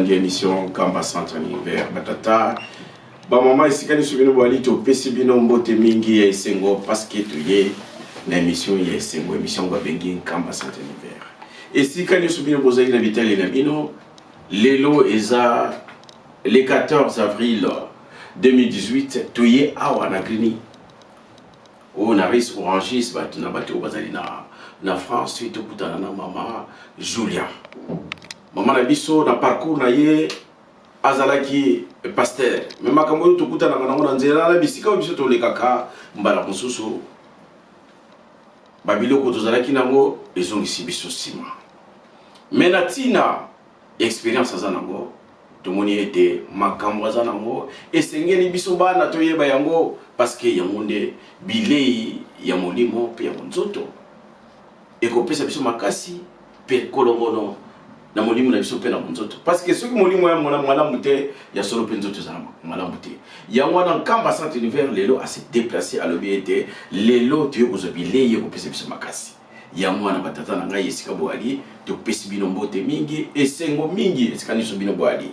bolandi émission Kamba Centre Univers batata ba mama isikani subino boali to pesi bino mbote mingi ya esengo parce que tuye na émission ya esengo émission ba bengi Kamba Centre Univers isikani subino bozali na vitali na bino lelo eza le 14 avril 2018 tuye awa na grini on a risque orangis batuna bato bazali na France suite kutana na mama Julia. Maman na biso na parcours na ye azalaki pasteur. Mais makambo yo tokutana na nzela na bisika biso to lekaka mbala mususu. Babiloko tozalaki nango ezongisi biso sima. Mais na tina expérience azanango tomoni ete makambo azanango esengeli biso bana toyeba yango parce que yango nde bilei ya molimo pe ya nzoto. Ekopesa biso makasi pe kolongono na molimo na biso pe na nzoto parce que soki molimo ya mwana mute ya solo pe nzoto za mwana mute ya mwana Kamba Centre Univers lelo a se déplacer à l'obéité lelo tu ozobilei ekopesa biso makasi ya mwana batata na ngai esika boali to pesi bino mbote mingi esengo mingi esika niso bino boali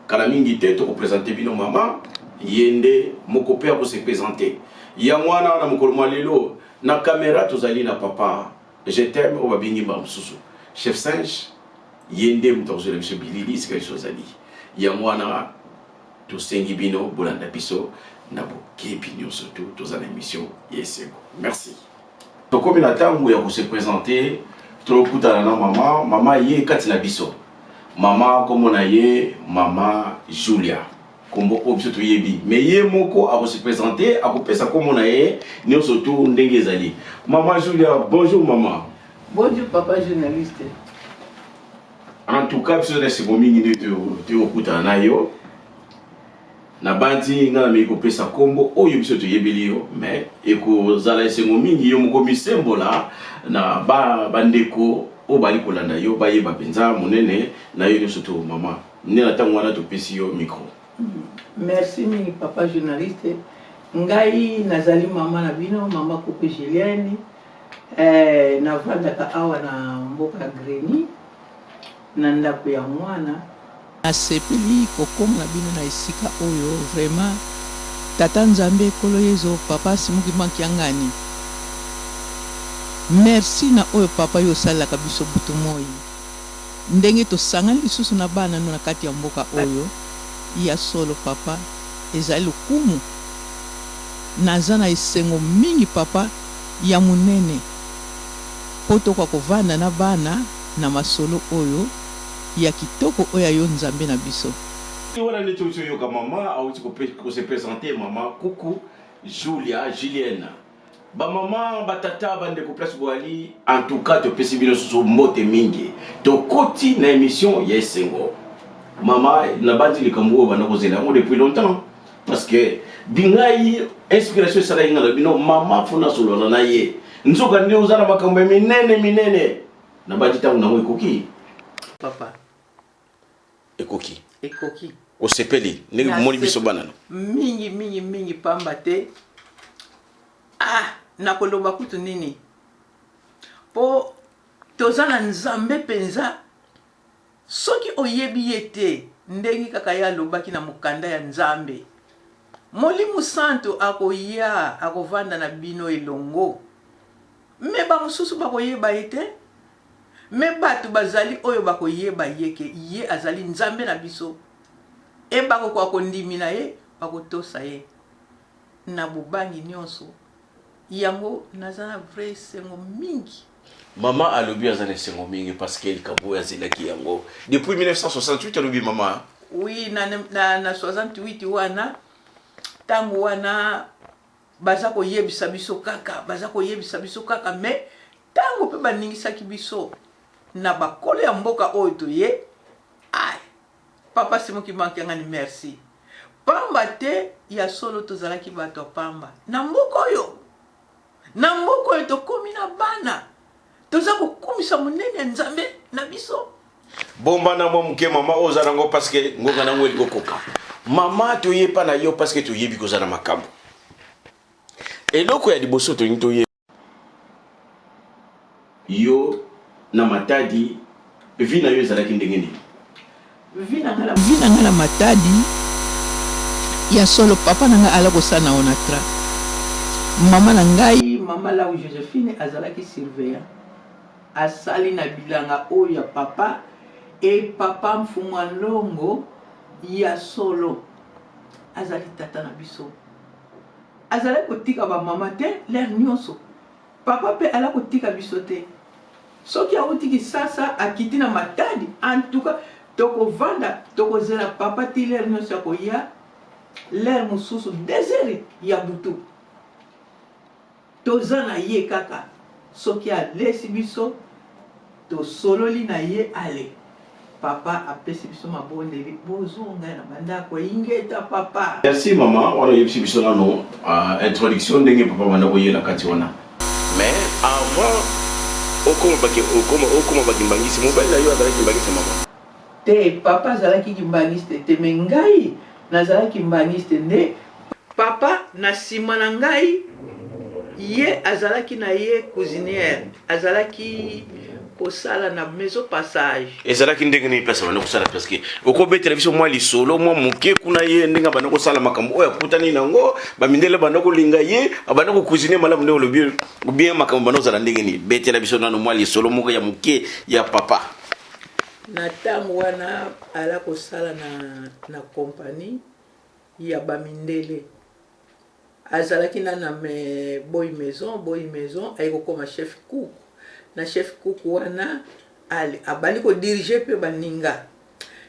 kala mingi te to représenter bino mama yende moko pe ko se présenter ya mwana na mokolo mwa lelo na caméra tozali na papa je t'aime au babingi bamsusu chef singe yende mutozela biso bilili sika zali ya mwana to sengi bino bolanda biso na bokepi nyonso to tozana émission yesengo merci to komi na tango ya ko se présenter to kutana na mama ye kati na biso mama komona ye mama Julia kombo obso to yebi mais ye moko a se présenter a kopesa komona ye nyonso to ndenge ezali mama Julia bonjour maman. Bonjour papa journaliste. En tout cas, je suis mingi de okuta na yo. Na bandi nga me ko pesa kombo oyo biso to yebeli yo mais eko zala esengo mingi yo moko misembola na bandeko o bali kolanda yo ba yeba penza monene na yo surtout mama. Ne na tango wana to pesi yo micro. Merci mingi papa journaliste. Ngai nazali mama na bino mama Koko Julienne. Na vandaka awa na mboka greni na ndako ya mwana nasepeli kokomla bino na esika oyo vraiment tata nzambe kolo yezo papa simuki manki yangani merci na oyo papa yo salaka biso butu moi ndenge to sangani lisusu na bana no na kati ya mboka oyo ya solo papa ezali lukumu naza na esengo mingi papa ya munene poto kwa kovanda na bana na masolo oyo ya kitoko oya yo nzambe na biso. Wana ni tucho yo ka mama au ko se présenter mama Kuku Julienne. Ba mama batata bande ko place boali en tout cas to pesi bino so mbote mingi. To koti na émission yesengo. Mama na bandi likambo bana ko zela ngo depuis longtemps parce que bingai inspiration sala ngala bino mama funa solo na ye. Nzoka ndio uzana makambo minene na bajita una ekoki papa ekoki osepeli ni moni biso banana mingi pamba te na koloba kutu nini po tozana nzambe penza soki oyebi yete ndengi kaka ya lobaki na mukanda ya nzambe Molimu santo akoya akovanda na bino elongo me ba mususu bakoyeba ete me batu bazali oyo bakoyeba yeke ye azali nzambe na biso e bako kwa kondimi na ye bakotosa ye na bubangi nyonso yango nazana vrai sengo mingi mama alobi azana sengo mingi parce que il kabo azilaki yango depuis 1968 alobi mama oui na 68 wana tango wana baza koyebisa biso kaka me tango pe baningisaki biso na bakolo ya mboka oyo toye ay papa simuki manki ngani merci pamba te ya solo tozalaki bato pamba na mboka oyo tokomi na bana toza kokumisa monene ya nzambe na biso bomba na momuke mama ozanango parce que ngonga nango elikokoka mama toyepa na yo parce que toyebi kozana makambo eloko ya liboso toye yo na matadi vina yo ezalaki ndenge nini vi na nga na matadi ya solo papa na nga ala kosala na onatra mama na ngai mama la Joséphine azalaki surveillant asali na bilanga oyo ya papa e papa mfumwa longo ya solo azali tata na biso azali kotika ba mama te l'air nyonso papa pe ala kotika biso te soki autiki sasa akiti na matadi en tout cas tokovanda tokozela papa ti l'air nyonso ya koya l'air mosusu désert ya butu toza na ye kaka soki alesi biso tosololi na ye ale papa apesi biso mabondeli bozonga na bandako ingeta papa. Merci maman wana yebisi biso nano introduction ndenge papa banda koyela kati wana mais avant okoma baki mbangisi mobali na yo azalaki mbangisi mama te papa azalaki kimbangiste te me ngai nazalaki mbangiste nde papa na nsima na ngai ye azalaki na ye cuisinière azalaki kosala na maison passage ezalaki ndenge ni pesa bana kosala parce que okobetela biso mwa lisolo mwa moke kuna ye ndenge bana kosala makambo oyo akutani nango bamindele bana kolinga ye abana ko cuisiner malamu nde olobi bien makambo bana ozala ndenge ni betela biso nano mwa lisolo moko ya moke ya papa na ntango wana ala kosala na compagnie ya bamindele azalaki na boy maison ayi kokoma chef cook na chef cook wana abali kodirige mpe baninga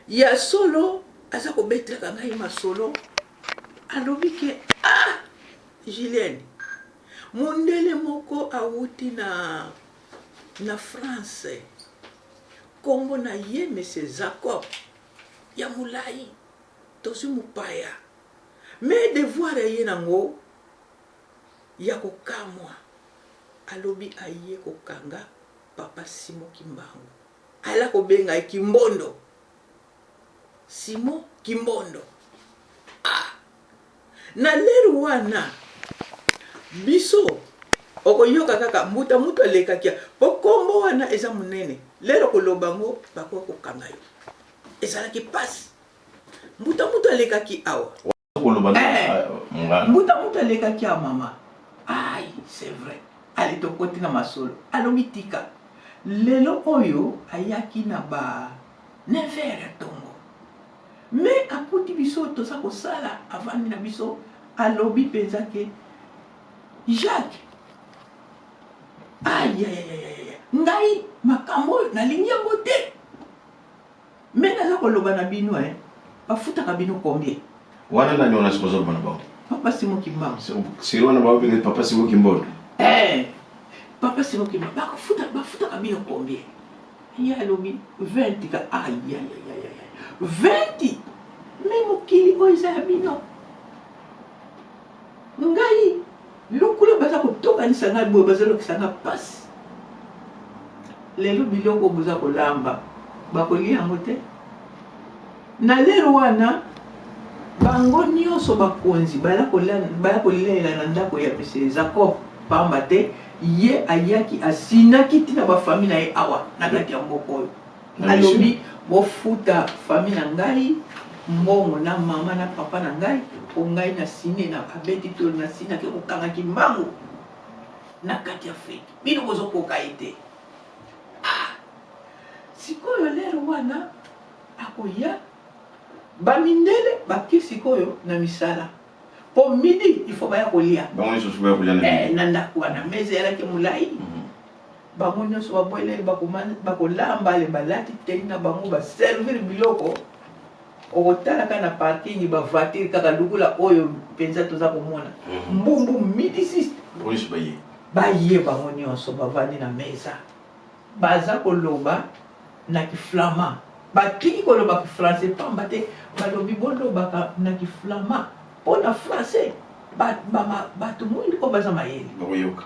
ya solo aza kobetelaka ngai masolo alobi ke Julienne mondele moko awuti na France kombo na ye monsieur Jacob ya mulai tosi mupaya me devoir ye nango ya kokamwa alobi aye kokanga papa Simon Kimbangu ala kobenga Kimbondo Simon Kimbondo na lero wana biso okoyoka kaka muta lekaki po kombo wana eza munene lero kolobango bako kokanga yo ezalaki passe muta lekaki awa muta lekaki a mama ai c'est vrai ali tokoti na masolo alobi tika lelo oyo ayaki na ba nevere tongo me aputi biso toza kosala avandi na biso alobi penza ke Jacques aïe ngai makambo nalingi yango te me naza koloba na bino bafutaka bino combien wana nani wana sponsor bana bao papa Simon Kimbangu c'est wana bao pe papa Simon Kimbondo papa Simon Kimbangu bafutaka bino combien ya alobi 20 ka aïe 20 me mokili oyo eza ya bino ngai lokolo baza kotokanisa ngai boye bazalokisa nga pasi lelo biloko boza kolamba bakolia yango te na lero wana bango nyonso bakonzi baya kolela na ndako ya pese Jacob pamba te ye ayaki asinaki tina bafamile na ye awa na kati ya mboka oyo alobi bofuta famille na ngai mbongo na mama na papa na ngai po ngai na sine na abeti to na sine ke kokanga Kimbangu na kati ya Afrika bino bozokoka ete sikoyo lero wana akoya bamindele baki sikoyo na misala po midi il faut baya kolia bango nyonso baya kolia na ndako wana meze yalaki mulai bango nyonso baboyeleli bakolamba le balati teni na bango baservir biloko okotalaka na parking bavoiture kaka lukula oyo mpenza toza komona mbumbu midi 6 baye bango nyonso bavandi na meza baza koloba na kiflama batiki koloba kifrancais pamba te balobi bolobaka na kiflama mpo na français bato mwindi ko baza mayeli bakoyoka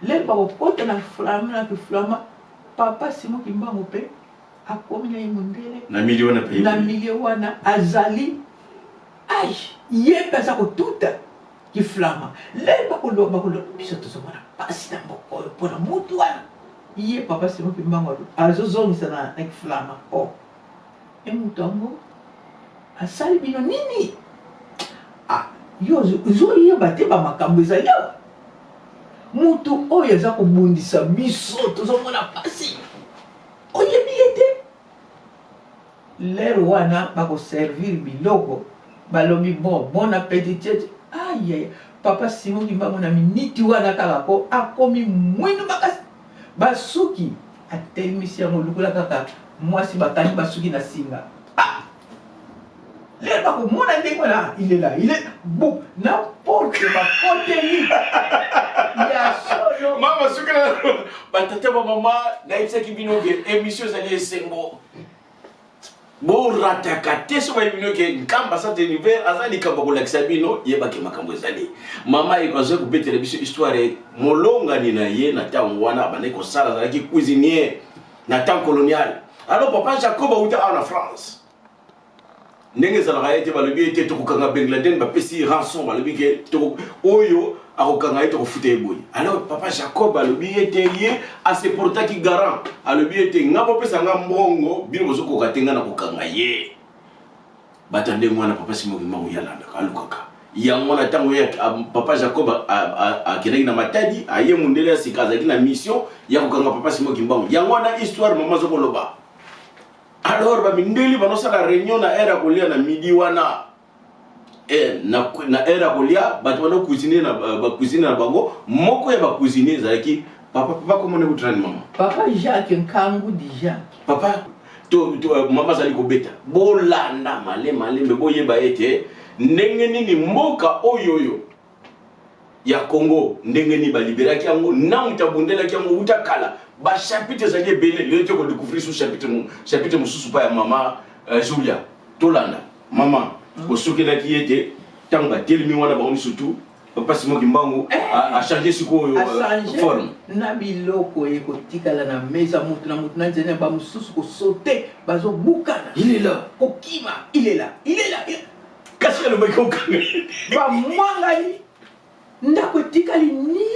lelo bakokota na kiflama papa Simon Kimbangu mpe akomi na ye mondele na milio wana azali ai ye mpe aza kotuta kiflama lelo bakoloba biso tozomona pasi na mboka oyo mpona mutu wana ye papa Simon Kimbangu azozongisa na kiflama moto yango asali bino nini? Yo ozoyeba te bamakambo ezali awa. Moto oyo aza kobundisa biso tozomona pasi oyebi ye te. Lero wana bakoservir biloko balobi bon appétit. Aïe, papa Simon Kimbangu na miniti wana kaka ko akomi mwindu makasi basuki atelemisi yango lukula kaka mwasi bakani basuki na singa. Lero bakomona ndenge wana il est bon n'importe ma côté ni ya solo mama suki na batata ba mama na ibisaki bino ke émission zali esengo bo rataka te so ba bino ke nkamba sa te univers azali kamba ko lakisa bino yeba ke makambo ezali mama ikoze ko betela biso histoire molonga ni na ye na tango wana bana ko sala zalaki cuisinier na temps colonial. Alors papa Jacob auta en France ndenge zalaka ete balobi ete tokokanga Bangladesh bapesi rançon balobi ke to oyo akokanga ete kofuta eboyi. Alors papa Jacob alobi ete ye aseportaki garant alobi ete nga bopesa nga mbongo bino bozokoka te nga na kokanga ye batande mwana papa Simon Kimbangu yalanda kalukaka yango na tango ya papa Jacob akendaki na Matadi aye mundele ya sika azalaki na mission ya kokanga papa Simon Kimbangu yango na histoire mama zokoloba. Alors bamindeli banosala réunion na era kolia na midi wana na era kolia bato bana cuisiner na ba cuisiner na bango moko ya ba cuisiner zalaki papa comment ne kutrani mama papa Jacques Nkangu déjà papa to mama zali ko beta bolanda male mbe boyeba ete ndenge nini mboka oyoyo ya Congo ndenge ni baliberaki yango na mutabundelaki yango utakala ba chapitre zali belé le to ko découvrir sous chapitre mususu pa ya mama Julia tolanda mama osukela ki ete tanga telmi wana ba surtout papa Simon Kimbangu a changé siko forme na biloko ekotikala na mesa mutu na nzene ba mususu ko sauter bazo bukana il est là kokima il est là kasi le meko kanga ba mwangali ndako etikali nie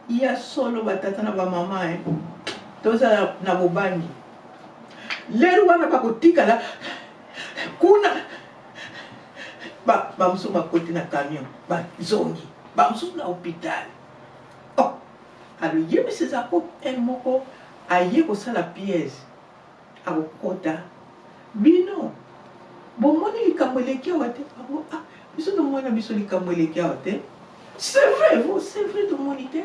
ya solo batata na ba mama toza na bobangi lero wana bakotikala kuna ba musu bakoti na camion ba zongi ba musu na hôpital alo yebe sezako moko aye kosala pièce akokota bino bomoni likambo eleki awa te biso tomona biso likambo eleki awa te c'est vrai tomoni te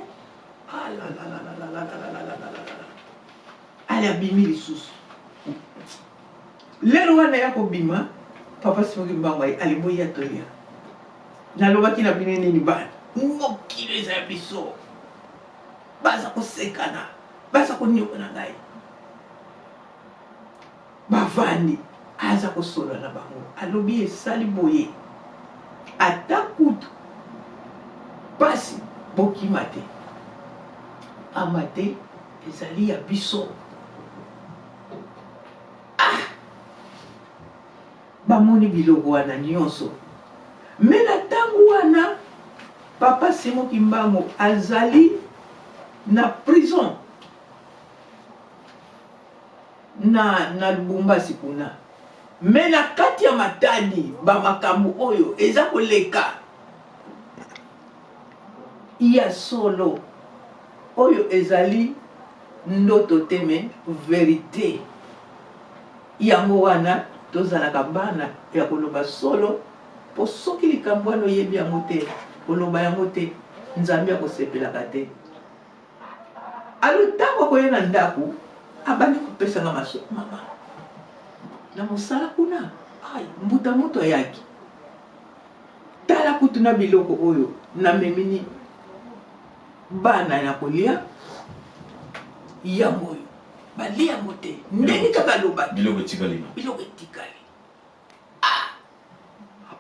ale abimi lisusu lero wana ya kobima papa Simon Kimbangu aliboyi atolia nalobaki na bino nini bana mokili eza ya biso baza kosekana baza konyokana ngai bavandi aza kosola na bango alobi esali boye ata kutu pasi bokima te amate ezali ya biso bamoni biloko wana nyonso me na ntango wana papa Simon Kimbangu azali na prison na Lubumbashi kuna me na kati ya Matadi bamakambo oyo eza koleka ya solo oyo ezali ndoto teme vérité yango wana tozalaka bana ya koloba solo po soki likambo wana oyebi yango te koloba yango te nzambe akosepelaka te alo ntango akoye na ndako abandi kopesanga maso mama na mosala kuna mbuta moto ayaki tala kutu na biloko oyo na memini bana na kolia yango oyo balia yango te ndenge kaka lobaki biloko etikali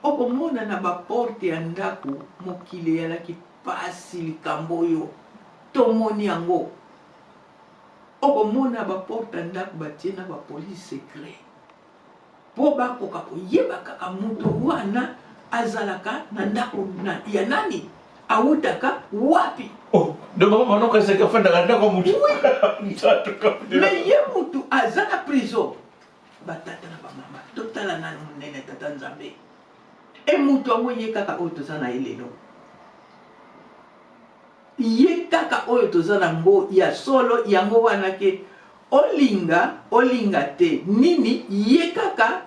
okomona na baporte ya ndako mokili eyalaki pasi likambo oyo tomoni yango okomona baporte ya ndako batie na bapolice secret po bakoka koyeba kaka moto wana azalaka na ndako ya nani awutaka wapi de mama manoka seka fanda ndako mutu me ye mutu aza na prison batata na bamama totala nani monene tata nzambe moto yango ye kaka oyo toza na ye lelo ye kaka oyo toza nango ya solo yango wana ke olinga te nini ye kaka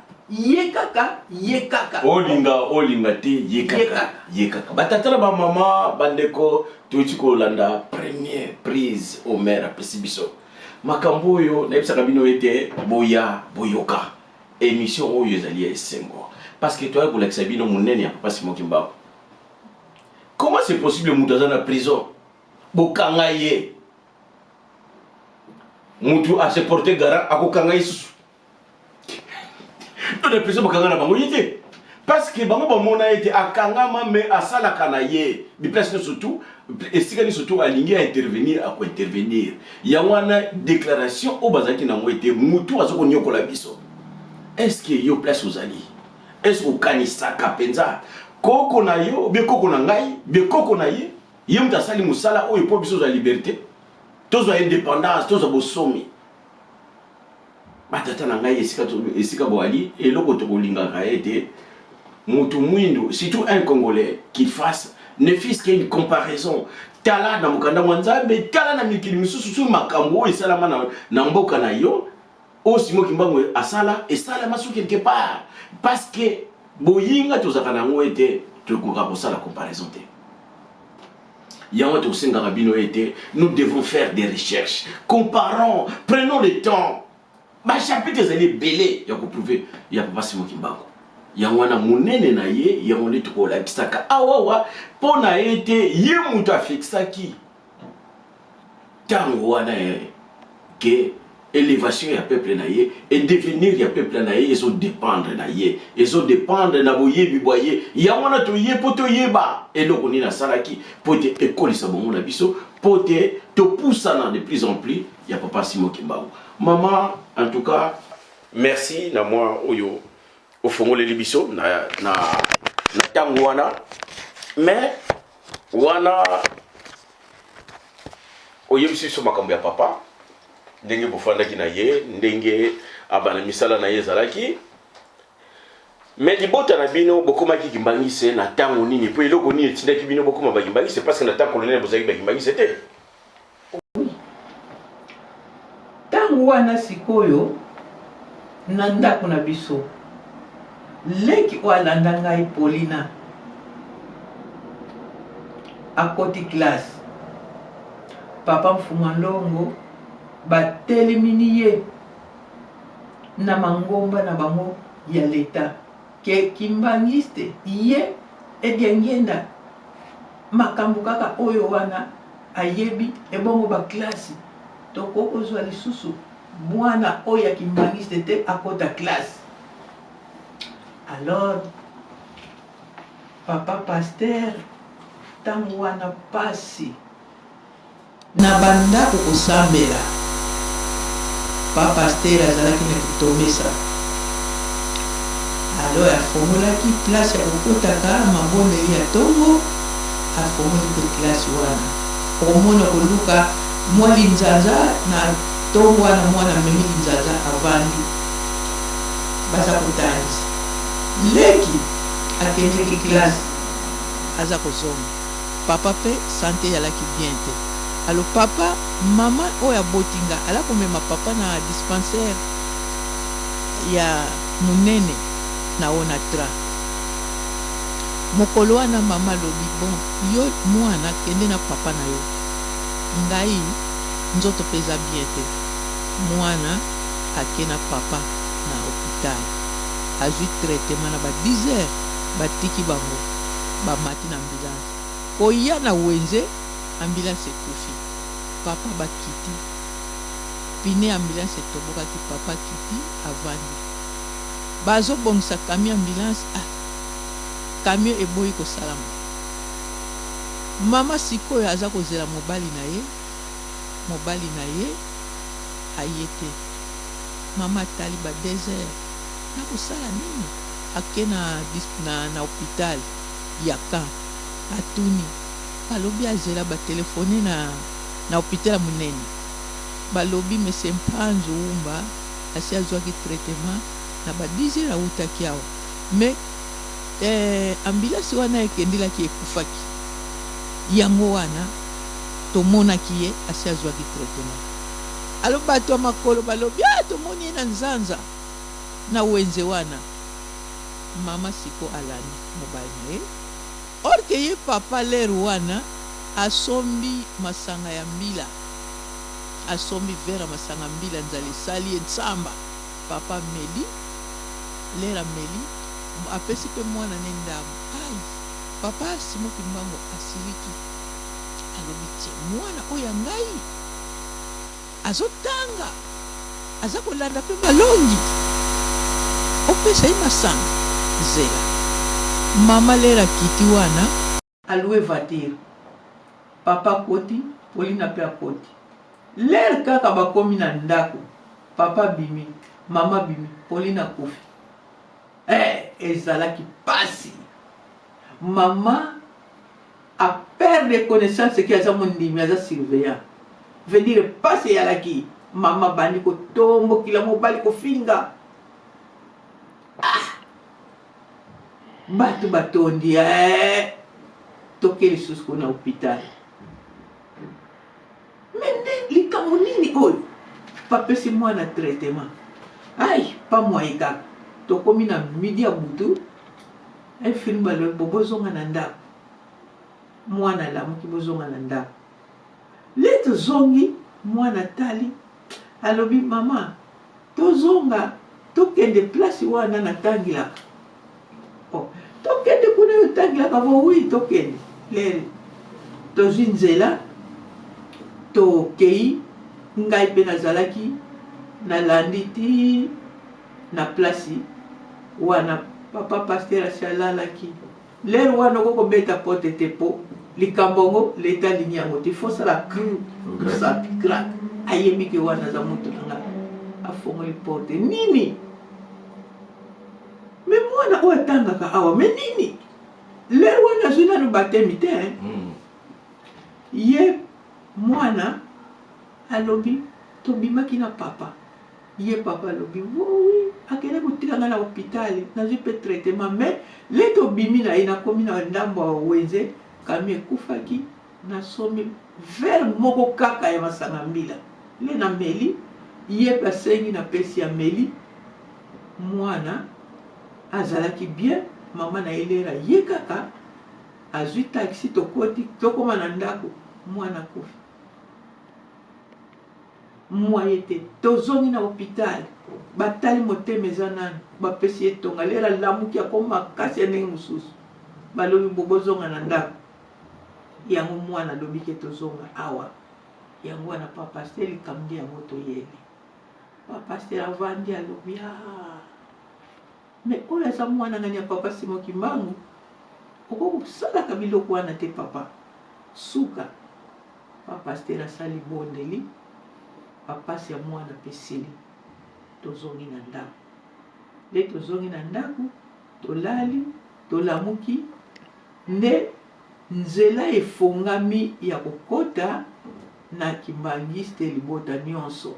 olinga te ye kaka batata na bamama bandeko toyuti kolanda première prise au maire apesi biso makambo oyo nayebisaka bino ete boyoka émission oyo ezali ya esengo parce que toya kolakisa bino monene ya papa Simon Kimbangu. Comment c'est possible mutu aza na prison bokanga ye mutu ase porte garant akokanga ye susu to de prison bokanga na bango yete parce que bango bamona ete akangama me asalaka na ye biplace surtout esika ni surtout alingi à intervenir à intervenir yango wana déclaration o bazaki nango ete mutu azokonyokola biso. Est-ce que yo place ozali est-ce que okanisaka penza koko na yo be koko na ngai be koko na ye ye mutu asali musala oyo po biso za liberté tozwa indépendance tozwa bosomi batata na ngai esika boali eloko tokolingaka ete mutu mwindo surtout un Congolais qui ne fasse qu'une comparaison tala na mukanda mwanzabe tala na mikili misusu su makambo esalama na mboka na yo o Simon Kimbangu asala esalama su quelque part parce que boyinga tozaka nango ete tokoka kosala comparaison te yango tosengaka bino ete nous devons faire des recherches comparons prenons le temps chapitre ezali belé ya koprouver ya papa Simon Kimbangu yango wana monene na ye yango nde tokolakisaka awawa mpo na ye te ye mutu afixaki ntango wana ke élévation ya peuple na ye et devenir ya peuple na ye ezodépendre na ye ezodépendre na boyebi bwa ye yango wana toye mpo toyeba eloko nini asalaki mpo ete ekolisa bongo na biso mpo ete topusana de plus en plus ya papa Simon Kimbangu. Maman, en tout cas, merci na moi oyo ofongoleli biso na tango wana mais wana oyebisi so makambo ya papa ndenge bofandaki na ye ndenge abana misala na ye ezalaki mais libota na bino bokomaki kimbangise na tango nini po eloko nini etindaki bino bokoma bakimbangise parce que na tango colonel bozalaki bakimbangise te tango wana sikoyo na ndako na biso leki o alanda ngai Paulina akoti classe papa mfuma ndongo batelemini ye na mangomba na bango ya leta ke kimbangiste ye ebyangenda makambo kaka oyo wana ayebi ebongo ba classe tokokozwa lisusu mwana oyo akimbangiste te akota classe. Alors papa pasteur tango wana pasi na bandako kosambela papa pasteur azalaki na kitomesa alors afongolaki place ya kokotaka mabondeli ya tongo afongoli pe classe wana okomona koluka mwali nzanza na tongo wana mwana memi nzanza avandi baza kotangisa leki akendeki classe aza kozonga papa pe sante yalaki bien te alo papa mama oyo abotinga ala komema papa na dispensaire ya monene na onatra mokolo wana mama lobi bon yo mwana kende na papa na yo ngai nzoto peza bien te mwana ake na papa na hôpital azwi traitement na ba 10 heures batiki bango bamati na ambulance koya na wenze ambulance ekufi papa bakiti pine ambulance etobokaki papa kiti avandi bazobongisa camion ambulance camion eboyi kosalama mama sikoyo aza kozela mobali na ye aye te mama atali ba 2 heures na kosala nini ake na hôpital ya kan atuni balobi azela batelefone na hôpital ya monene balobi mese mpanzo umba asi azwaki traitement na ba 10 heures autaki awa mais ambulance wana ekendelaki ekufaki yango wana tomonaki ye asi azwaki traitement alo bato ya makolo balobi tomoni ye na nzanza na wenze wana mama siko alani mobali na ye orke ye papa lere wana asombi masanga ya mbila asombi vera masanga mbila nzala esali ye ntsamba papa meli lera meli apesi mpe mwana ne ndamu ai papa asimoki mbango asiliki alobi tie mwana oyo ya ngai azotanga aza kolanda mpe malongi opesa ye masanga zela mama lera kiti wana alue voiture papa koti polina mpe akoti lere kaka bakomi na ndako papa bimi mama bimi polina kufi ezalaki pasi mama a perdre connaissance ki aza mondimi aza surveillant veut dire pasi eyalaki mama bandi kotombokila mobali kofinga bato batondi toke lisusu kuna hôpital mende likambo nini oyo bapesi mwana traitement ai pa mwaye kaka tokomi na midi ya butu infirme balobi bozonga na ndako mwana alamuki bozonga na ndako le tozongi mwana tali alobi mama tozonga tokende place wana natangilaka tokende kuna yo tangilaka vo wi tokende lere tozwi nzela tokei ngai mpe nazalaki nalandi ti na place wana papa paster asi alalaki lere wana okokobeta pote te po likambo ngo leta lini yango te fosala crack ayembiki wana aza moto na ngai afongoli porte nini me mwana oyo atangaka awa me nini lere wana azwi nano batemi te ye mwana alobi tobimaki na papa ye papa alobi oui akende kotika nga na hôpital nazwi mpe traitement mais le tobimi na ye nakomi na ndambo ya wenze kami ekufaki nasomi verre moko kaka ya masanga mbila le na meli ye mpe asengi na pesi ya meli mwana azalaki bien mama na ye lera ye kaka azwi taxi tokoti tokoma na ndako mwana kufi mwaye te tozongi na hôpital batali motema eza nani bapesi ye tonga lera lamuki akoma makasi ya ndenge mosusu balobi bobozonga na ndako yango mwana alobi ke tozonga awa yango wana papa paster likambo yango toyeli papa paster avandi alobi me oyo aza mwana ngani ya papa simoki mbangu okokosalaka biloko wana te papa suka papa paster asali bondeli papasi ya mwana mpe sili tozongi na ndako nde tozongi na ndako tolali tolamuki nde nzela efongami ya kokota na kimbangiste libota nyonso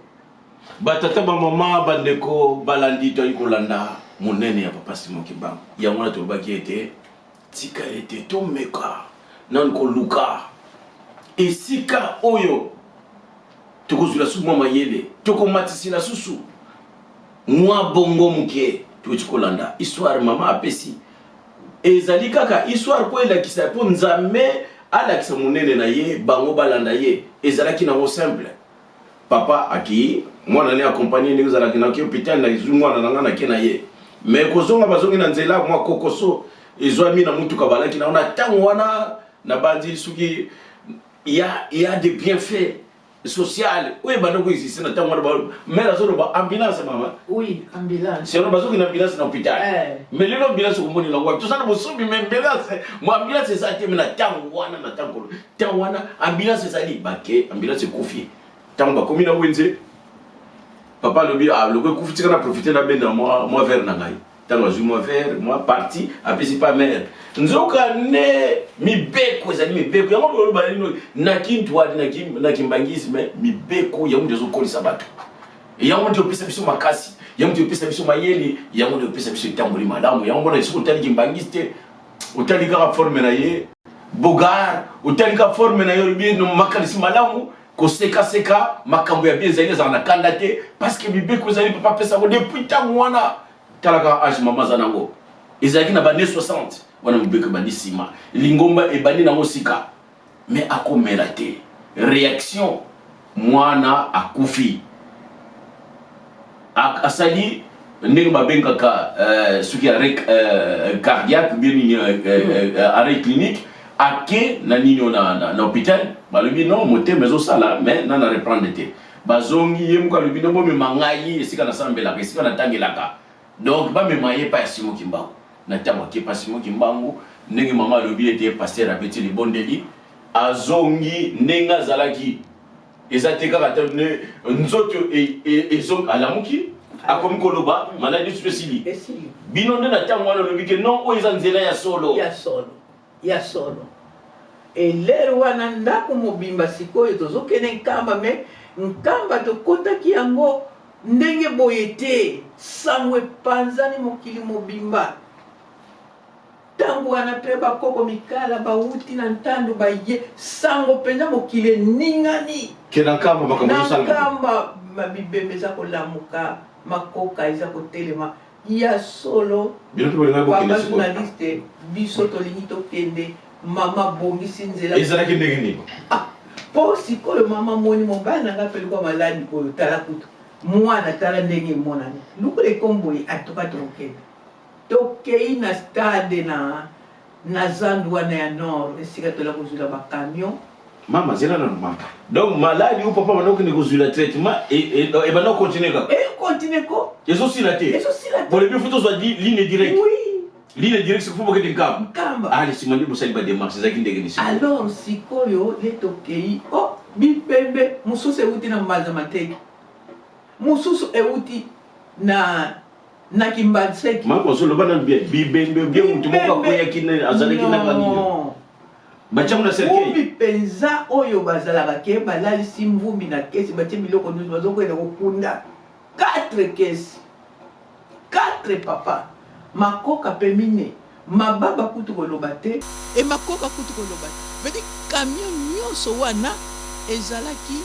batata bamama bandeko balandi toyi kolanda monene ya papa simoki mbangu yango wana tolobaki ete tika ete tomeka nani koluka esika oyo tokozwila susu mwa mayele tokomatisila susu mwa bongo moke toyoti kolanda histoire mama apesi ezali kaka histoire po elakisa po nzambe alakisa monene na ye bango balanda ye ezalaki nango simple papa aki mwana ne accompagné ndenge ezalaki naki hôpital na zwi mwana na nga nake na ye mais kozonga bazongi na nzela mwa kokoso ezwami na mutuka balaki nango na ntango wana na bandi soki ya des bienfaits social oui bana ko existe na tango ba mais la zone ba ambulance mama oui ambulance c'est on bazo ki na ambulance na hôpital mais le ambulance ko moni la wa to sana bo sobi mais ambulance mo ambulance ça te na tango wana ambulance ça li baké ambulance kufi tango ba komi na wenze papa lobi le ko kufi tika na profiter na benda moi vers na ngai tango zu moi vers moi parti apesi pas mère nzoka ne mibeko ezali mibeko yango lolo balino na kintwadi na kimbangisi me mibeko yango ndezo kolisa bato yango ndio pesa biso makasi yango ndio pesa biso mayele yango ndio pesa biso tamboli malamu yango na isuku tali kimbangiste utali ka forme na ye bogar utali ka forme na yo bien no makalisi malamu ko seka makambo ya bien zaine za na kandate parce que bibe ko zali papa pesa ko depuis tango wana talaka age mama zanango ezaki na bane 60 wana mbeke bandi sima lingomba e bandi nango sika mais akomela te réaction mwana akufi asali ndenge babengaka suki arrêt cardiaque bien arrêt clinique ake na nini na hôpital balobi non motema ezosala mais nana reprendre te bazongi ye muka lobi no bomema ngai esika nasambelaka esika natangelaka donc bamema ye pa ya Simon Kimbangu na ntango ake pa Simon Kimbangu ndenge mama alobi ete pasteur abeti libondeli azongi ndenge azalaki eza te kaka te nzoto alamuki akomi koloba maladi spesili bino nde na ntango wana olobi ke non oyo eza nzela ya solo elero wana ndako mobimba sikoyo tozokende nkamba me nkamba tokotaki yango ndenge boye te sango epanzani mokili mobimba ntango wana mpe bakoko mikala bauti na ntando baye sango mpenza mokili eningani kena nkamba mabibembe eza kolamuka makoka eza kotelema ya solo baba journaliste biso tolingi tokende mama bongisi nzela ezalaki ndenge nini po sikoyo mama moni mobali nanga mpe lukwa maladi oyo tala kutu mwana tala ndenge emonani lukula ekomboye atoka tokende tokei na stade na zandu wana ya nord esika tola kozwila bacamion mama zela na mama donc maladi ou papa bana okende kozwila traitement et bana continuer kaka continue ko ezosila te pour le bifuto zwa ligne directe oui ligne directe c'est faut que tu nkamba allez simandi bosali ba démarche ezaki ndenge ni alors sikoyo le tokei bipembe mususu euti na mbaza mateki mususu euti na kimbanseki mama solo bana bien bibembe bien mutu moko akoya kina azalaki na kanino bachamu na serkei mvumbi penza oyo bazalaka ke balalisi mvumbi na kesi batie biloko nyonso bazokwenda kokunda 4 kesi 4 papa makoka pe mine mababa kutu koloba te e makoka kutu koloba te vedi camion nyonso wana ezalaki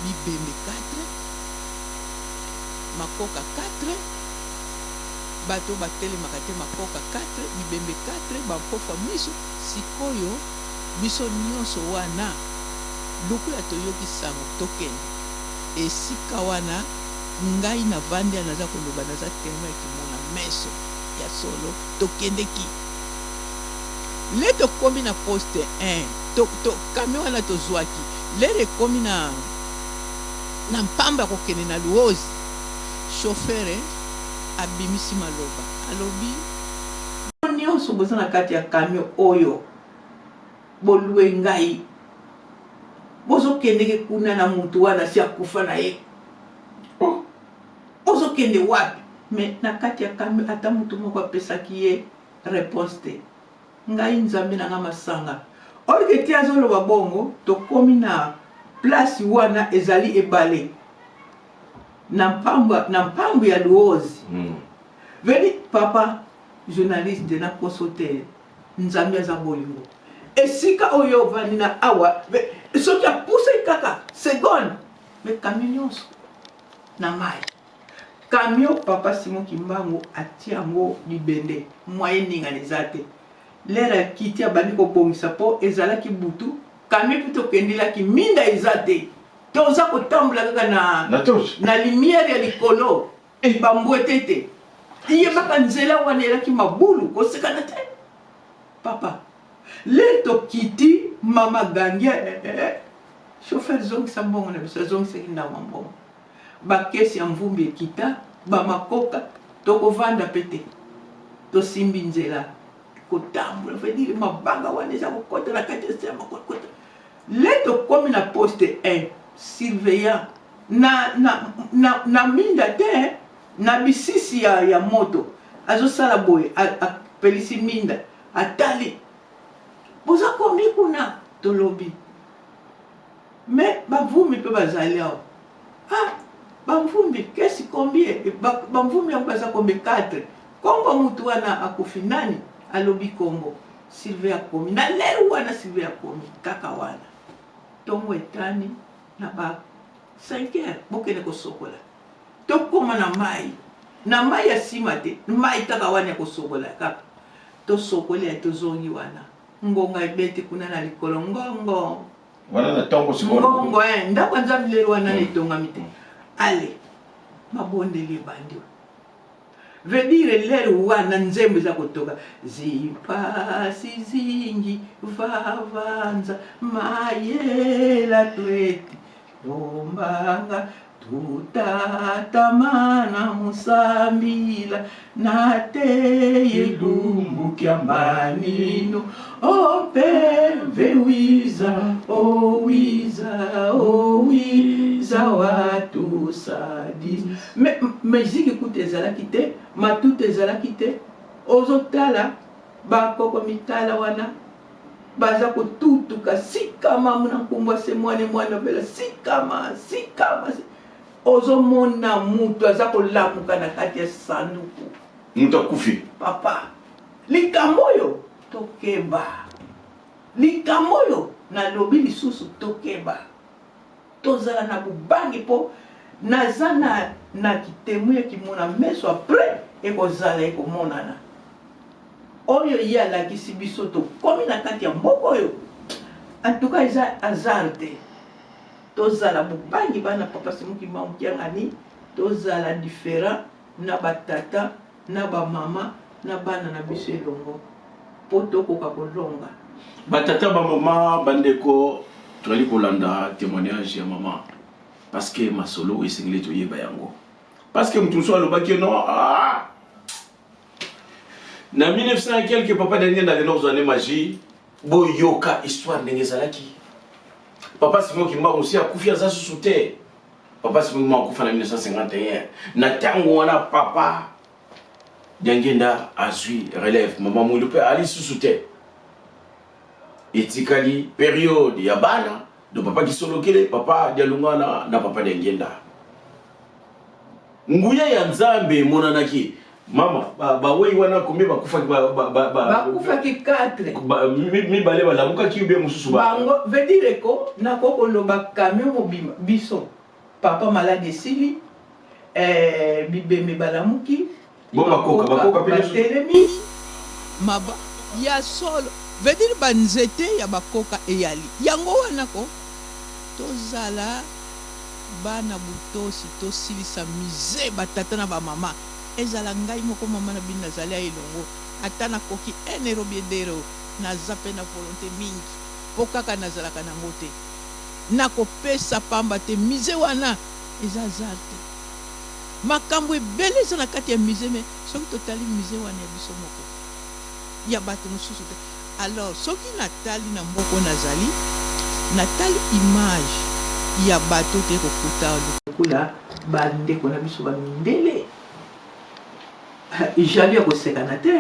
bibembe 4 makoka 4 bato batelemaka te makoka 4 bibembe 4 bampofa miso sikoyo biso nyonso wana lokola toyoki sango tokende esika wana ngai na vandi naza koloba naza telema ekimona meso ya solo tokendeki le tokomi na poste 1 kame wana tozwaki lere ekomi na mpamba kokende na luozi chauffeur abimisi maloba alobi nyonso boza na kati ya camion oyo bolue ngai bozokendeke kuna na mutu wana si akufa na ye bozokende wapi me na kati ya camion ata mutu moko apesaki ye réponse te ngai nzambe nanga masanga orike ti azoloba bongo tokomi na place wana ezali ebale na mpambu ya luozi vedi papa journaliste na consulter nzambe aza bolingo esika oyo vandi na awa soki apuse kaka seconde me camion nyonso na mai camion papa Simon Kimbangu atia yango libende moyen ningana eza te lere akiti abandi kobongisa mpo ezalaki butu camion mpe tokendelaki minda eza te toza kotambola kaka na lumière ya likolo bambwete te iyebaka nzela wana elaki mabulu kosekana te papa le tokiti mama gangia chauffeur zongisa mbongo na biso azongisaki ndama mbongo bakesi ya mvumbi ekita bamakoka tokovanda pe te tosimbi nzela kotambola vedire mabanga wana eza kokota na kati ya makota le tokomi na poste 1 surveillant na minda te na bisisi ya moto azosala boye apelisi minda atali boza komi kuna tolobi me bavumi mpe bazali awa bamvumbi kesi combien bamvumbi yango baza combien 4 kombo mutu wana akufi nani alobi kombo Sylvain akomi na lero wana Sylvain akomi kaka wana tongo etani na ba 5 heures bokene kosokola tokoma na mai ya sima te mai kaka wana ya kosokola kaka tosokoli ya tozongi wana ngonga ebete kuna na likolo ngongo wana na tongo sikola ngongo ndako nzambe lero wana etongami te ale mabondeli bandi veut dire lero wana nzembo za kutoka zipasi zingi vavanza mayela tweti lombanga tutatamana musambila nateye lumbu kyambanino opeve wiza owiza watu sadi meziki kuta ezalaki te matuta ezalaki te ozotala bakoko mitala wana baza kotutuka sikama muna nkumbwa se mwana bela sikama ozomona mutu aza kolamuka na kati ya sanduku mutu akufi papa likamoyo tokeba likamoyo nalobi lisusu tokeba tozala na bubangi po naza na kitemu ya kimona meso apres ekozala ekomonana oyo ye alakisi biso tokomi na kati ya mboka oyo antuka eza hasard te tozala bubangi bana papa semuki mamukiangani tozala différent na batata na bamama na bana na biso elongo po tokoka kolonga batata bamama bandeko tozali kolanda témoignage ya mama parce que masolo esengeli toyeba yango parce que mutu mosusu alobaki non na 1900 quelque papa ndenge ndali nozwane magie boyoka histoire ndenge ezalaki papa Simoki Mbangu aussi akufi aza susu te papa Simoki Mbangu akufa na 1951 na tango wana papa Diangenda azwi relève maman Mwilu pe ali susu te etikali période ya bana do papa Kisolokele papa Dialungana na papa Diangenda nguya ya Nzambe monanaki mama wei wana kombe bakufa ki 4 mi bale balamuka ki ube mususu bango veut dire ko na koko loba camion mobima biso papa malade esili bibeme balamuki bon bakoka telemi maba ya solo veut dire banzete ya bakoka eyali yango wana ko tozala bana butosi tosilisa mize batata na bamama ezala ngai moko mama na bino nazali elongo ata nakoki enero biedero naza mpe na volonté mingi mpo kaka nazalaka nango te nakopesa pamba te mize wana eza azar te makambo ebele eza na kati ya mize me soki totali mize wana ya biso moko ya bato mosusu te alors soki natali na mboko nazali natali image ya bato te kokuta lokula bandeko na biso bamindele jali ya kosekana te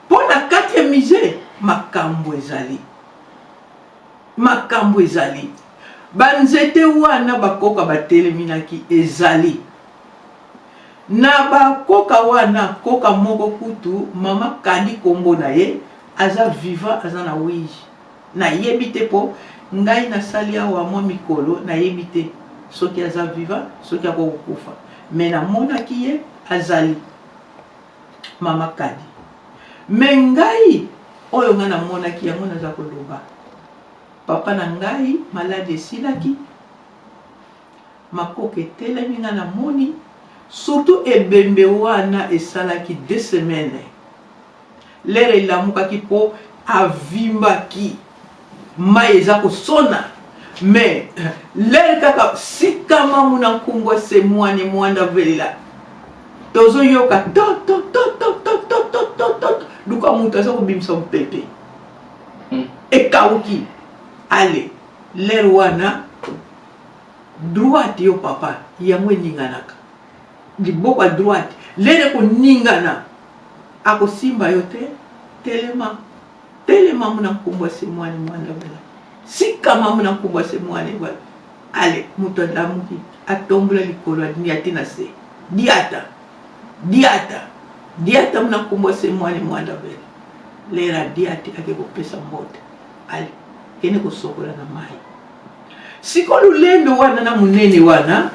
mpo na kati ya mize makambo ezali banzete wana bakoka bateleminaki ezali na bakoka wana koka moko kutu mama kandi kombo na ye aza vivant aza na wiji nayebi te po ngai nasali awa mwa mikolo nayebi te soki aza vivant soki akokufa me namonaki ye azali mama kadi me ngai oyo nga namonaki yango naza koloba papa na ngai malade esilaki makoka etelemi nga namoni surtout ebembe wana esalaki 2 semaines lere elamukaki po avimbaki mai eza kosona me lere kaka sikama muna nkumbwa se mwane mwanda velela tozoyoka luka mutu aza kobimisa mopepe ekauki ale lere wana droite yo papa yango eninganaka liboko ya droite lere koningana akosimba yo te telema muna nkumbwa se mwane mwanda vela sikama muna nkumbwa se mwane vela ale moto alamuki atombola likolo ati na se diata diata muna nkombo se mwani mwanda vele lera diati ake kopesa mbote ale kene kosokola na mai siko lulendo wana na munene wana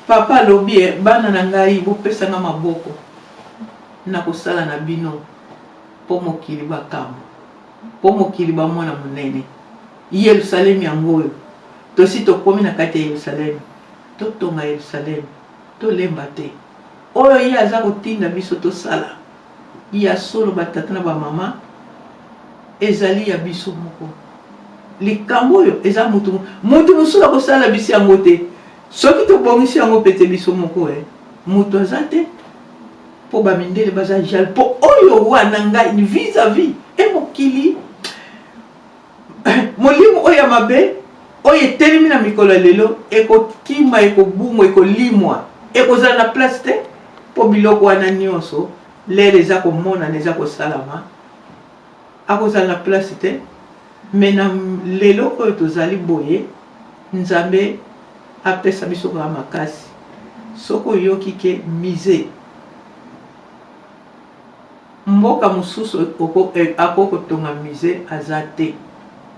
papa alobi bana na ngai bopesa nga maboko na kosala na bino po mokili bakambo po mokili bamona munene Yerusalemu yango oyo tosi tokomi na kati ya Yerusalemu totonga Yerusalemu tolemba te oyo ye aza kotinda biso tosala ya solo batata na bamama ezali ya biso moko likambo oyo eza mutu mosusu akosala biso yango te soki tobongisi yango pete biso moko mutu aza te po bamindele baza jale po oyo wana ngai vis-à-vis mokili molimo oyo ya mabe oyo etelemi na mikolo lelo ekokima ekobumwa ekolimwa ekozala na place te po biloko wana nyonso lere eza komonana eza kosalama akozala na place te me na lelo oyo tozali boye nzambe apesa biso kaka makasi soki oyoki ke mise mboka mosusu akokotonga mise aza te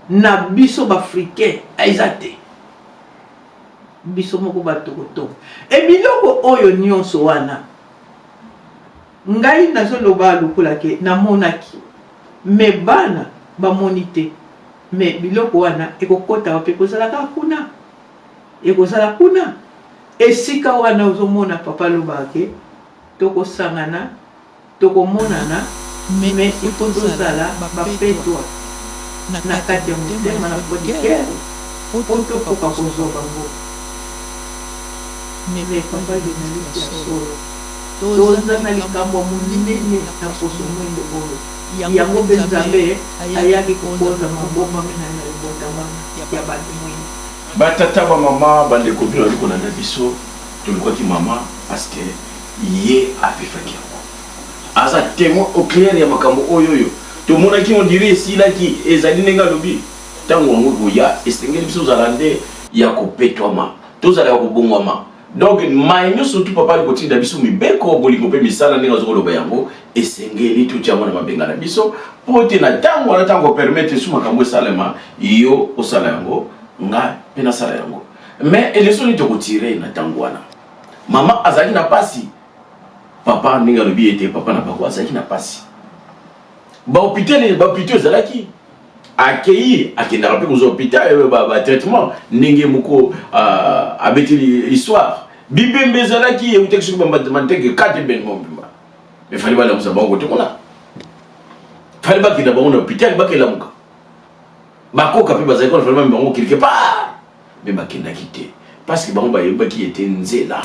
na biso baafricain eza te biso moko bato kotonga ebiloko oyo nyonso wana ngai nazoloba lokola ke namonaki me bana bamoni te me biloko wana ekokota wape ekozalaka kuna ekozala kuna esika wana ozomona papa lobake tokosangana tokomonana me ikozala bapetwa na kati ya motema na bodikere po tokoka kozoba ngo me papa linaliki ya solo toza na likambo monene na poso mwendo oyo yango mpe nzambe ayaki kokoza maboma mena na libotama ya bato mwini batata bamama bandeko bino bali kolanda biso tolukaki mama parceke ye apefaki yango aza témoin au clair ya makambo oyo tomonaki on dirait esilaki ezali ndenge alobi ntango yango koya esengeli biso ozala nde ya kopetwama tozala ya kobongwama donc mai nyonso tu papa ali kotinda biso mibeko bolingo mpe misala ndenge azokoloba yango esengeli tuti yango na mabenga na biso mpo te na ntango wana ntango opermete su makambo esalema yo osala yango nga mpe nasala yango mais eleso nini tokotire na ntango wana mama azalaki na pasi papa ndenge alobi ete papa na bango azalaki na pasi bahôpital ezalaki akei akendaka mpe kozwa hôpital batraitement ndenge moko abeteli histoire bibembe ezalaki eutaki soki bamanteke 4 ben mobimba me fali balamusa bango te kuna fali bakenda bango na hôpital bakelamuka bakoka mpe bazalaki wana fali bambi bango quelque part me bakendaki te parce que bango bayebaki ete nzela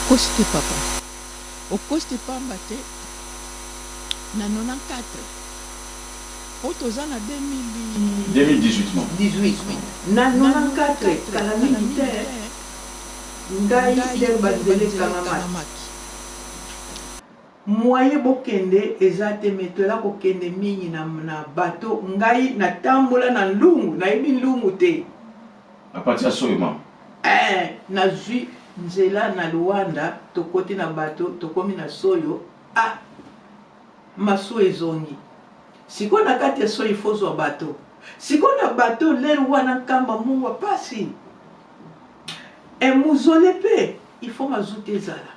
okosi te papa okosi te pamba te na 94 po toza na 2018 na 94 kala mingi te ngai nde bazelekangama moye bokende eza te me toyela kokende mingi na bato ngai natambola na ndungu nayebi ndungu te apati ya soyo mama nazwi nzela na Luanda tokoti na bato tokomi na soyo maso ezongi siko na kati ya soyo ifozwa bato siko na bato lelo wana nkamba mungwa pasi muzole pe ifo mazuta ezala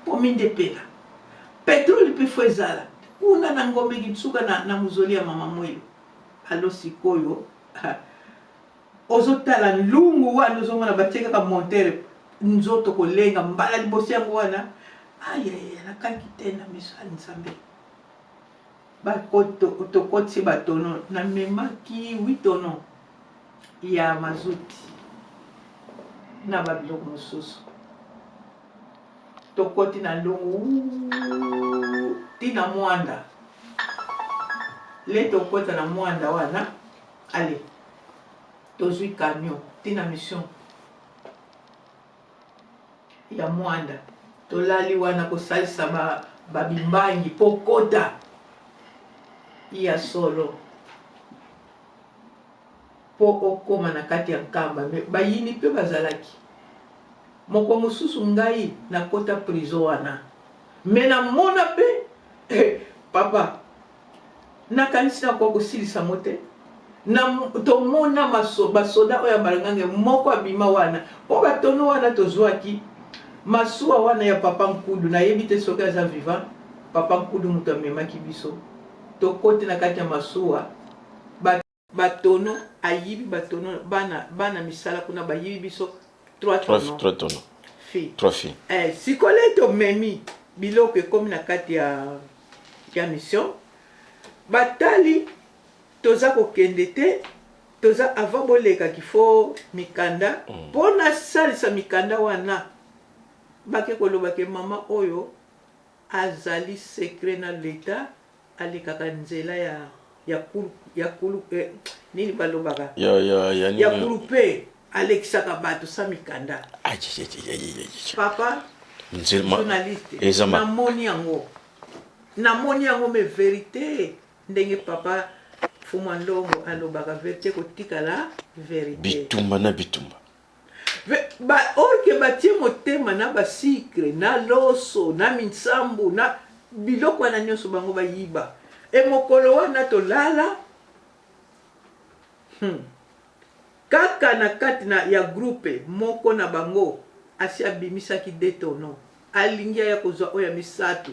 pomindepela petroli pe fo ezala kuna na ngombe kitsuka na muzoli ya mama mwelo alo sikoyo ozotala lungu wana ozomona batiekaka montere nzoto kolenga mbala libosi yango wana ayaya nakaki te na miso ya nzambe tokotisi batono namemaki 8 tono ya mazuti na babiloko mosusu tokoti na ndungu tina mwanda le tokota na mwanda wana ale tozwi camion tina mission ya mwanda tolali wana kosalisa babimbangi pokota ya solo po okoma na kati ya nkamba bayini mpe bazalaki moko mosusu ngai nakota prison wana me namona mpe papa nakanisi nakoka kosilisa mo te tomona basoda oyo ya balangange moko abima wana po batono wana tozwaki masuwa wana ya papa Nkudu nayebi te soki aza vivant papa Nkudu moto amemaki biso tokote na kati ya masuwa batono ayibi batono bana misala kuna bayibi biso 3 tonneaux fi 3 filles sikole tomemi biloko ekomi na kati ya mission batali toza kokende te toza avant boleka kifo mikanda mpona salisa mikanda wana bake koloba ke mama oyo azali secret na leta alekaka nzela ya kulu nini balobaka ya kulu pe alekisaka bato sa mikanda papa journaliste namoni yango me verité ndenge papa Fuma Ndongo alobaka verité kotikala verité bitumba na bitumba orke batie motema na basikre na loso na minsambu na biloko wana nyonso bango bayiba mokolo wana tolala kaka na kati ya groupe moko na bango asi abimisaki 2 tonneaux alingi ya kozwa oyo misatu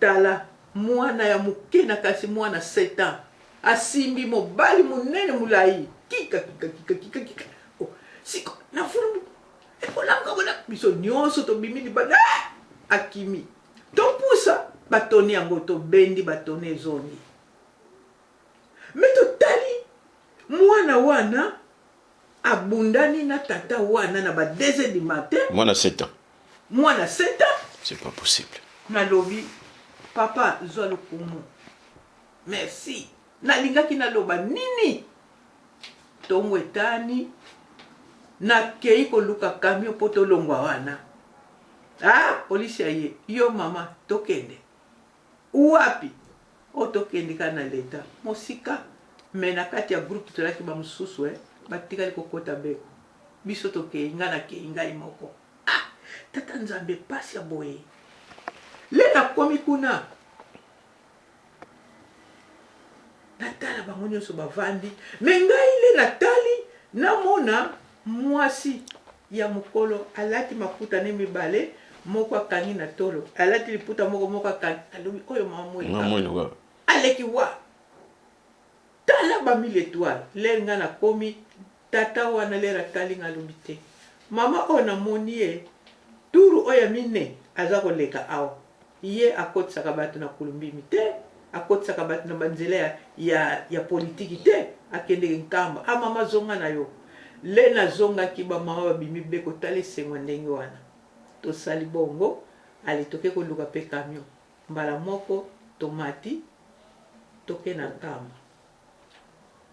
tala mwana ya moke na kasi mwana 7 ans asimbi mobali munene mulai kika siko na furu ekolanga bona biso nyonso tobimi libanda akimi topusa batoni yango tobendi batoni ezongi me totali mwana wana abundani na tata wana na ba 2h du matin mwana 7 ans c'est pas possible nalobi papa zwa lokumu merci nalingaki naloba nini tongo etani nakei koluka camion po tolongwa wana polisi aye yo mama tokende wapi tokende kana leta mosika me na kati ya groupe tolaki bamosusu batikali kokota beko biso tokei nga nakei ngai moko tata nzambe pasi ya boye le nakomi kuna natala bango nyonso bavandi me ngai le natali namona mwasi ya mokolo alati maputa ne mibale moko akangi na tolo alati liputa moko akangi alobi oyo mama aleki wa tala ba 1000 étoiles le nga nakomi tata wana le ratali nga alobi te mama oyo namoni ye turu oyo mine aza koleka awa ye akotisaka bato na kulumbimi te akotisaka bato na banzela ya politiki te akendeke nkamba mama zonga na yo le nazongaki bamama babimi be kotala esengo ndenge wana tosali bongo ale toke koluka mpe camion mbala moko tomati toke na nkamba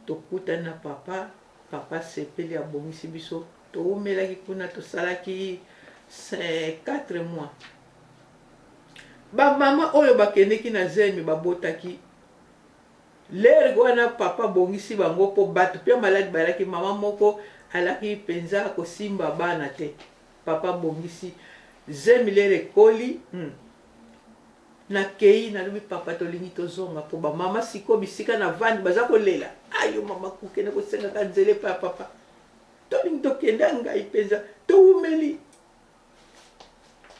tokutani na papa sepeli abongisi biso toumelaki kuna tosalaki 4 mois bamama oyo bakendeki na zemi babotaki lere wana papa bongisi bango po bato pia maladi balaki mama moko alaki penza kosimba bana te papa bongisi zemi lere koli na kei nalobi papa tolingi tozonga po bamama siko bisika na vandi baza kolela ayo mama kokende kosengaka nzele pa papa tolingi tokenda ngai penza toumeli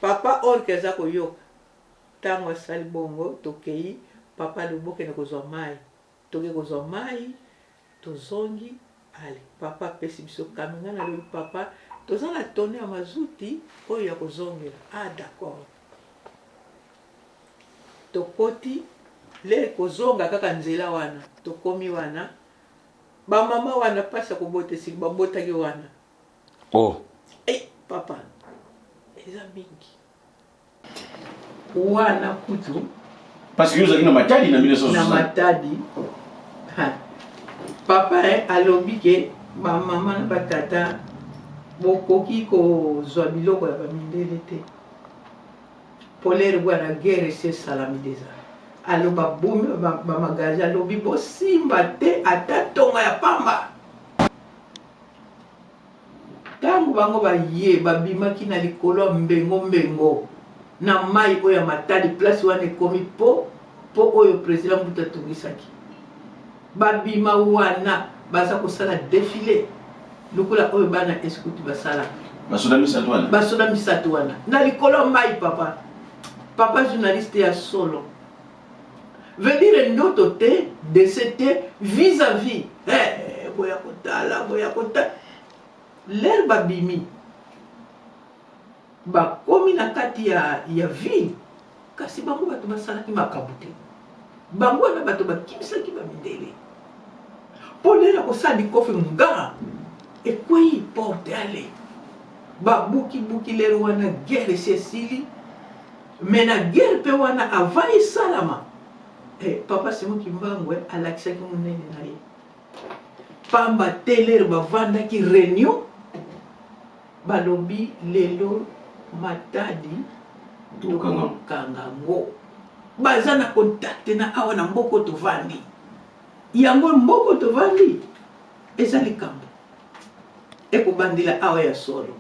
papa orke aza koyoka ntango asali bongo tokei papa lobokende kozwa mai toke kozwa mai tozongi ale papa apesi biso kaminga nalobi papa toza na tone ya mazuti oyo ya kozongela d'accord tokoti le kozonga kaka nzela wana tokomi wana bamama wana pasi ya kobotesi babotaki wana papa eza mingi wana kutu parce que yo zaki na matadi na na 1960 matadi papa alobi ke bamama na batata bokoki kozwa biloko ya bamindele te polere bwana guerre esi esalami deja aloba bumi bamagazi alobi bosimba te ata tonga ya pamba ntango bango baye babimaki na likolo ya mbengo na mai oyo ya matadi place wana ekomi po oyo président Mbuta atungisaki babima wana baza kosala défilé lokola oyo bana eskuti basala basoda misato wana na likolo ya mai papa journaliste ya solo veut dire ndoto te dese te vis-à-vis boya kotala lere babimi bakomi na kati ya ville kasi bango bato basalaki makabu te bango wana bato bakimisaki bamindele mpo lere akosala bikofi nga ekwei porte ale babukibuki lere wana guerre esi esili me na guerre mpe wana avant esalama papa Simon Kimbangu alakisaki monene na ye pamba te lere bavandaki réunion balobi lelo matadi tokangango baza na kontakte na awa na mboko tovandi yango mboko tovandi eza likambo ekobandela awa ya solo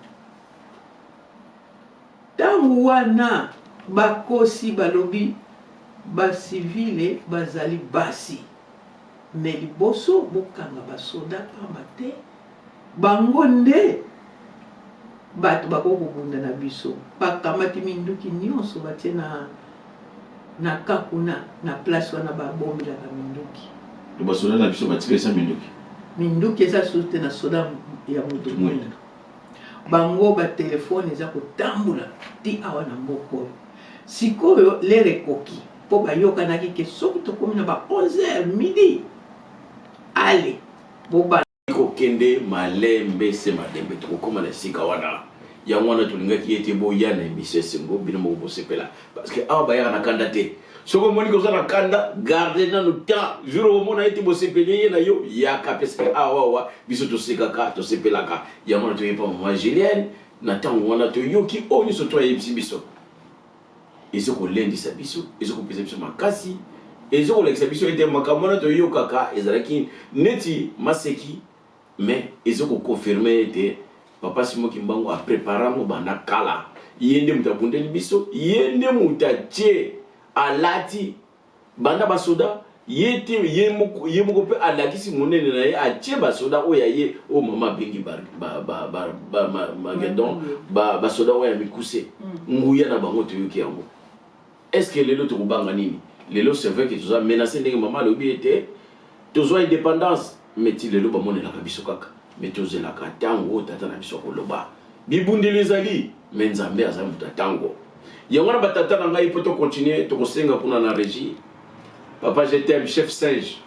ntango wana bakosi balobi basivile bazali basi me liboso bokanga basoda pamba te bango nde bato bakokobunda na biso bakamati minduki nyonso batie na kakuna na place wana babombelaka minduki basoda na biso batikisa minduki eza susu te na soda ya moto mwindu bango batelefone eza kotambola ti awa na mboka oyo sikoyo lere ekoki mpo bayokanaki ke soki tokomi na ba 11h midi ale boba kokende malembe se madembe tokokoma na esika wana yango wana tolingaki ete boya na emission esengo bino moko bosepela parce que awa bayaka na kanda te soko omoni koza na kanda garde nano temps jour omona ete bosepeli ye na yo yaka parce que awawa biso tosekaka tosepelaka yango wana toyebi pa mama Julienne na ntango wana toyoki oyo nyonso toyebisi biso ezokolendisa biso ezokopesa biso makasi ezokolakisa biso ete makambo wana toyokaka ezalaki neti maseki mais ezokokonfirme ete papa Simon Kimbangu aprepara ngo banda kala ye nde mutu abundeli biso ye nde mutu atie alati banda basoda ye moko mpe alakisi monene na ye atie basoda oyo ye o mama abengi magedon basoda oyo ya mikuse nguya na bango toyoki yango est ce que lelo tokobanga nini lelo c'est vrai que toza menacé ndenge mama alobi ete tozwa indépendance mais ti lelo bamonelaka biso kaka mais tozelaka ntango tata na biso koloba bibundeli ezali mais nzambe aza moto ntango yango wana batata na ngai mpo tokontinue tokosenga kuna na régie papa je t'aime chef singe.